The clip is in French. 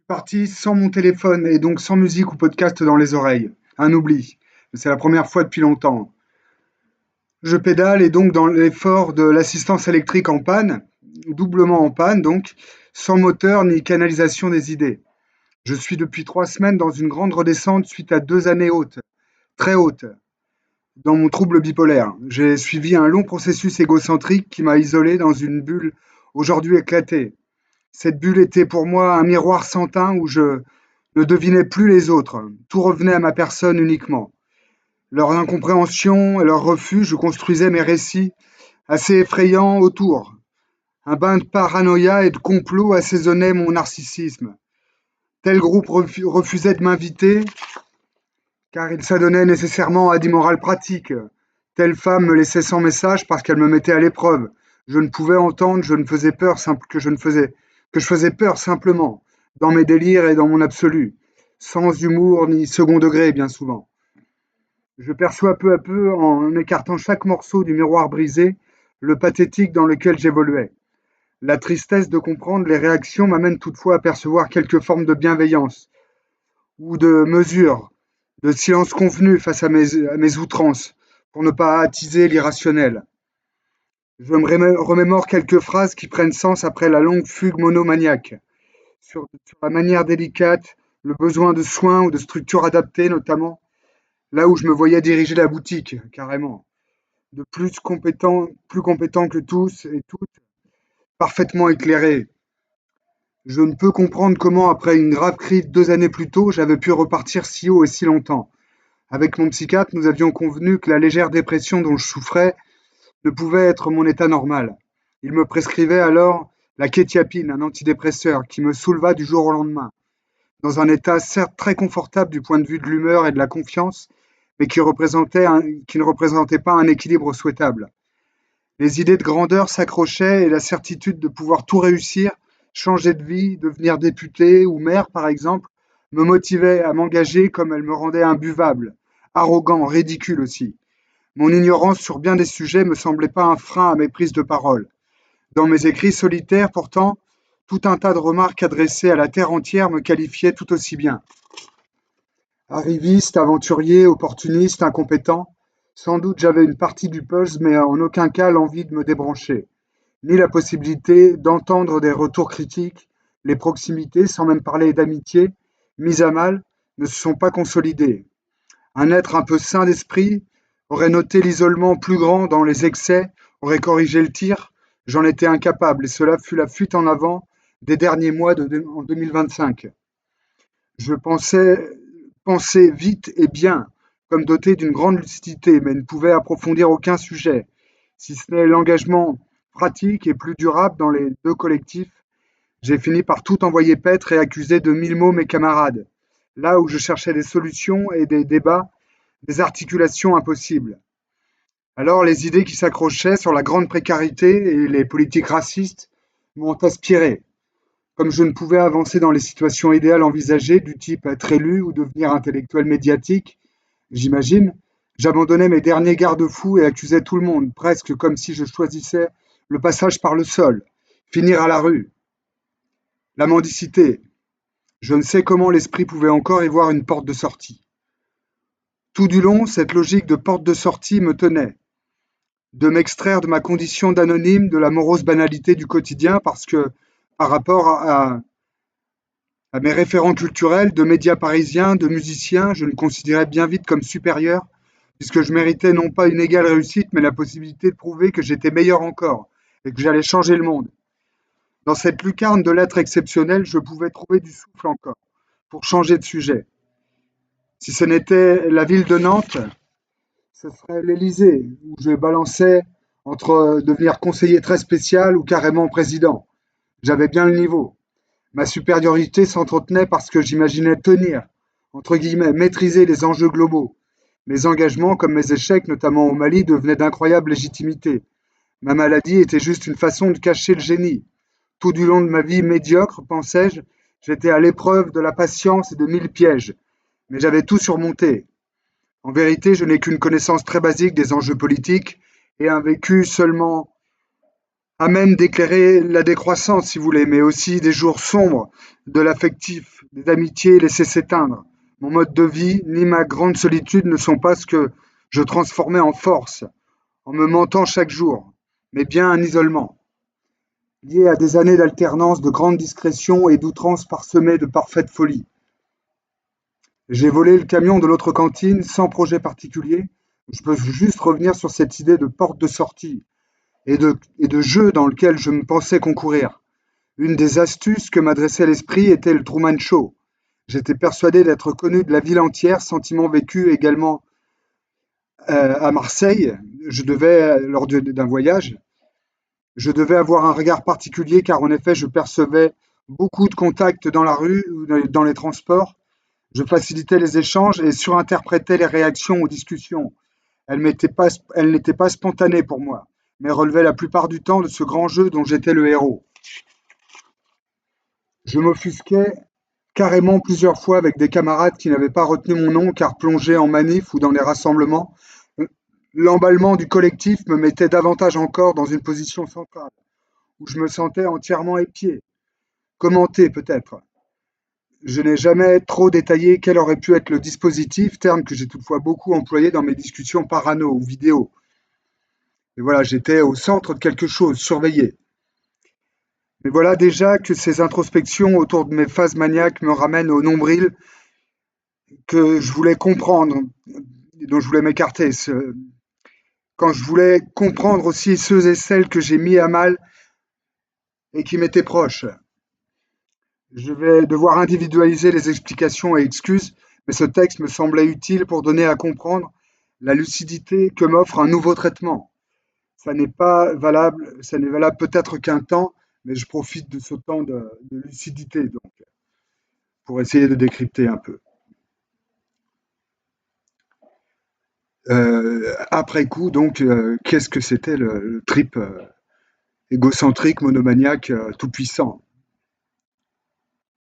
Parti sans mon téléphone et donc sans musique ou podcast dans les oreilles. Un oubli. C'est la première fois depuis longtemps. Je pédale et donc dans l'effort de l'assistance électrique en panne, doublement en panne donc, sans moteur ni canalisation des idées. Je suis depuis 3 semaines dans une grande redescente suite à 2 années hautes, très hautes, dans mon trouble bipolaire. J'ai suivi un long processus égocentrique qui m'a isolé dans une bulle aujourd'hui éclatée. Cette bulle était pour moi un miroir sans teint où je ne devinais plus les autres. Tout revenait à ma personne uniquement. Leur incompréhension et leur refus, je construisais mes récits assez effrayants autour. Un bain de paranoïa et de complot assaisonnait mon narcissisme. Tel groupe refusait de m'inviter car il s'adonnait nécessairement à des morales pratiques. Telle femme me laissait sans message parce qu'elle me mettait à l'épreuve. Je ne pouvais entendre, je ne faisais peur que je faisais peur simplement, dans mes délires et dans mon absolu, sans humour ni second degré bien souvent. Je perçois peu à peu, en écartant chaque morceau du miroir brisé, le pathétique dans lequel j'évoluais. La tristesse de comprendre les réactions m'amène toutefois à percevoir quelques formes de bienveillance ou de mesure, de silence convenu face à mes outrances, pour ne pas attiser l'irrationnel. Je me remémore quelques phrases qui prennent sens après la longue fugue monomaniaque, sur la manière délicate, le besoin de soins ou de structures adaptées notamment, là où je me voyais diriger la boutique, carrément, de plus compétent que tous et toutes, parfaitement éclairé. Je ne peux comprendre comment, après une grave crise 2 années plus tôt, j'avais pu repartir si haut et si longtemps. Avec mon psychiatre, nous avions convenu que la légère dépression dont je souffrais ne pouvait être mon état normal. Il me prescrivait alors la quétiapine, un antidépresseur, qui me souleva du jour au lendemain, dans un état certes très confortable du point de vue de l'humeur et de la confiance, mais qui ne représentait pas un équilibre souhaitable. Les idées de grandeur s'accrochaient et la certitude de pouvoir tout réussir, changer de vie, devenir député ou maire par exemple, me motivait à m'engager comme elle me rendait imbuvable, arrogant, ridicule aussi. Mon ignorance sur bien des sujets me semblait pas un frein à mes prises de parole. Dans mes écrits solitaires, pourtant, tout un tas de remarques adressées à la terre entière me qualifiaient tout aussi bien. Arriviste, aventurier, opportuniste, incompétent, sans doute j'avais une partie du puzzle, mais en aucun cas l'envie de me débrancher, ni la possibilité d'entendre des retours critiques. Les proximités, sans même parler d'amitié, mises à mal, ne se sont pas consolidées. Un être un peu sain d'esprit aurait noté l'isolement plus grand dans les excès, aurait corrigé le tir. J'en étais incapable et cela fut la fuite en avant des derniers mois en 2025. Je pensais vite et bien, comme doté d'une grande lucidité, mais ne pouvais approfondir aucun sujet, si ce n'est l'engagement pratique et plus durable dans les deux collectifs. J'ai fini par tout envoyer paître et accuser de mille mots mes camarades, là où je cherchais des solutions et des débats, des articulations impossibles. Alors les idées qui s'accrochaient sur la grande précarité et les politiques racistes m'ont aspiré. Comme je ne pouvais avancer dans les situations idéales envisagées, du type être élu ou devenir intellectuel médiatique, j'imagine, j'abandonnais mes derniers garde-fous et accusais tout le monde, presque comme si je choisissais le passage par le sol, finir à la rue. La mendicité. Je ne sais comment l'esprit pouvait encore y voir une porte de sortie. Tout du long, cette logique de porte de sortie me tenait, de m'extraire de ma condition d'anonyme, de la morose banalité du quotidien, parce que par rapport à mes référents culturels, de médias parisiens, de musiciens, je me considérais bien vite comme supérieur, puisque je méritais non pas une égale réussite, mais la possibilité de prouver que j'étais meilleur encore et que j'allais changer le monde. Dans cette lucarne de l'être exceptionnel, je pouvais trouver du souffle encore, pour changer de sujet. Si ce n'était la ville de Nantes, ce serait l'Élysée, où je balançais entre devenir conseiller très spécial ou carrément président. J'avais bien le niveau. Ma supériorité s'entretenait parce que j'imaginais tenir, entre guillemets, maîtriser les enjeux globaux. Mes engagements, comme mes échecs, notamment au Mali, devenaient d'incroyables légitimités. Ma maladie était juste une façon de cacher le génie. Tout du long de ma vie médiocre, pensais-je, j'étais à l'épreuve de la patience et de mille pièges. Mais j'avais tout surmonté. En vérité, je n'ai qu'une connaissance très basique des enjeux politiques et un vécu seulement à même d'éclairer la décroissance, si vous voulez, mais aussi des jours sombres, de l'affectif, des amitiés laissées s'éteindre. Mon mode de vie, ni ma grande solitude ne sont pas ce que je transformais en force, en me mentant chaque jour, mais bien un isolement, lié à des années d'alternance, de grande discrétion et d'outrance parsemées de parfaite folie. J'ai volé le camion de l'autre cantine sans projet particulier. Je peux juste revenir sur cette idée de porte de sortie et de jeu dans lequel je me pensais concourir. Une des astuces que m'adressait l'esprit était le Truman Show. J'étais persuadé d'être connu de la ville entière, sentiment vécu également à Marseille. Je devais, d'un voyage, je devais avoir un regard particulier car en effet je percevais beaucoup de contacts dans la rue ou dans les transports. Je facilitais les échanges et surinterprétais les réactions aux discussions. Elles n'étaient pas spontanées pour moi, mais relevaient la plupart du temps de ce grand jeu dont j'étais le héros. Je m'offusquais carrément plusieurs fois avec des camarades qui n'avaient pas retenu mon nom car plongés en manif ou dans les rassemblements, l'emballement du collectif me mettait davantage encore dans une position centrale, où je me sentais entièrement épié, commenté peut-être. Je n'ai jamais trop détaillé quel aurait pu être le dispositif, terme que j'ai toutefois beaucoup employé dans mes discussions parano ou vidéo. Et voilà, j'étais au centre de quelque chose, surveillé. Mais voilà déjà que ces introspections autour de mes phases maniaques me ramènent au nombril que je voulais comprendre, dont je voulais m'écarter. Quand je voulais comprendre aussi ceux et celles que j'ai mis à mal et qui m'étaient proches. Je vais devoir individualiser les explications et excuses, mais ce texte me semblait utile pour donner à comprendre la lucidité que m'offre un nouveau traitement. Ça n'est valable peut-être qu'un temps, mais je profite de ce temps de lucidité donc, pour essayer de décrypter un peu. Après coup, donc, qu'est-ce que c'était le trip égocentrique, monomaniaque, tout puissant?